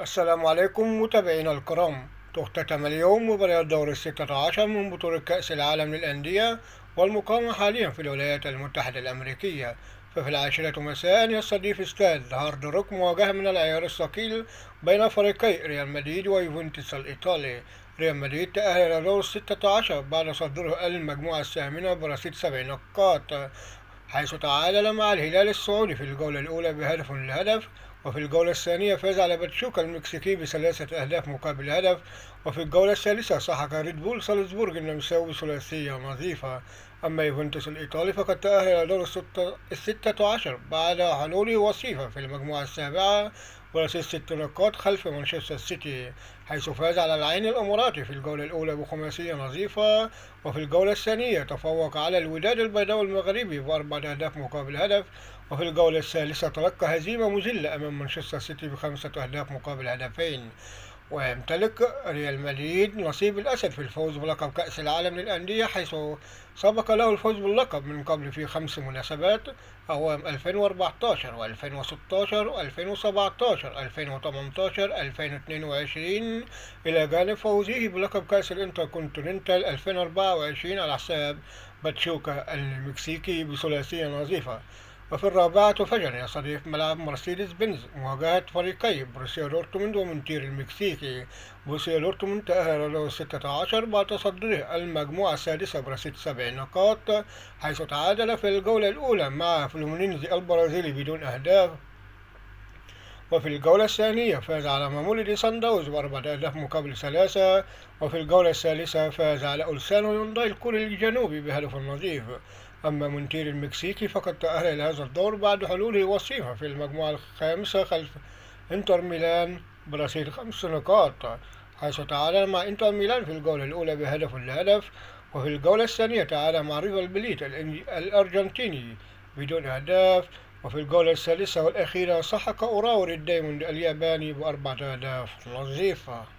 السلام عليكم متابعينا الكرام. تختتم اليوم مباريات دور الستة عشر من بطولة كأس العالم للأندية والمقامة حاليا في الولايات المتحدة الأمريكية. ففي 10 مساء يستضيف استاد هارد روك مواجهة من العيار الثقيل بين فريقي ريال مدريد ويوفنتوس الإيطالي. ريال مدريد تأهل إلى دور الستة عشر بعد صدره المجموعة الثامنة برصيد 7 نقاط، حيث تعادل مع الهلال السعودي في الجولة الأولى بهدف لهدف، وفي الجولة الثانية فاز على باتشوكا المكسيكي ب3 أهداف مقابل هدف، وفي الجولة الثالثة سحق ريد بول صالزبورغ النمساوي بثلاثية نظيفة. أما يوفنتوس الإيطالي فقد تأهل إلى دور الستة عشر بعد حلوله وصيفة في المجموعة السابعة ورصيد 6 نقاط خلف مانشستر سيتي، حيث فاز على العين الإماراتي في الجولة الأولى بخماسية نظيفة، وفي الجولة الثانية تفوق على الوداد البيضاوي المغربي ب4 أهداف مقابل هدف، وفي الجولة الثالثة تلقى هزيمة مذلة أمام مانشستر سيتي ب5 أهداف مقابل هدفين. ويمتلك ريال مدريد نصيب الأسد في الفوز بلقب كأس العالم للأندية، حيث سبق له الفوز باللقب من قبل في 5 مناسبات: أعوام 2014 و2016 و2017 2018 2022، إلى جانب فوزه بلقب كأس الانتركونتيننتال 2024 على حساب باتشوكا المكسيكي بثلاثية نظيفة. وفي الرابعة فجر يستضيف ملعب مرسيدس بنز مواجهة فريقي بروسيا دورتموند ومونتير المكسيكي. بروسيا دورتموند تأهل له 16 بعد تصدره المجموعة السادسة برصيد 7 نقاط، حيث تعادل في الجولة الأولى مع فلومينينزي البرازيلي بدون أهداف، وفي الجولة الثانية فاز على ماموليدي سان داونز ب4 أهداف مقابل 3، وفي الجولة الثالثة فاز على أولسانو يونداي الكوري الجنوبي بهدف نظيف. أما مونتير المكسيكي فقد تأهل إلى هذا الدور بعد حلوله وصيفة في المجموعة الخامسة خلف إنتر ميلان برصيد 5 نقاط، حيث تعادل مع إنتر ميلان في الجولة الأولى بهدف لهدف، وفي الجولة الثانية تعادل مع ريفال بليت الأرجنتيني بدون أهداف، وفي الجولة الثالثة والأخيرة سحق أوراوا الدايموند الياباني ب4 أهداف نظيفة.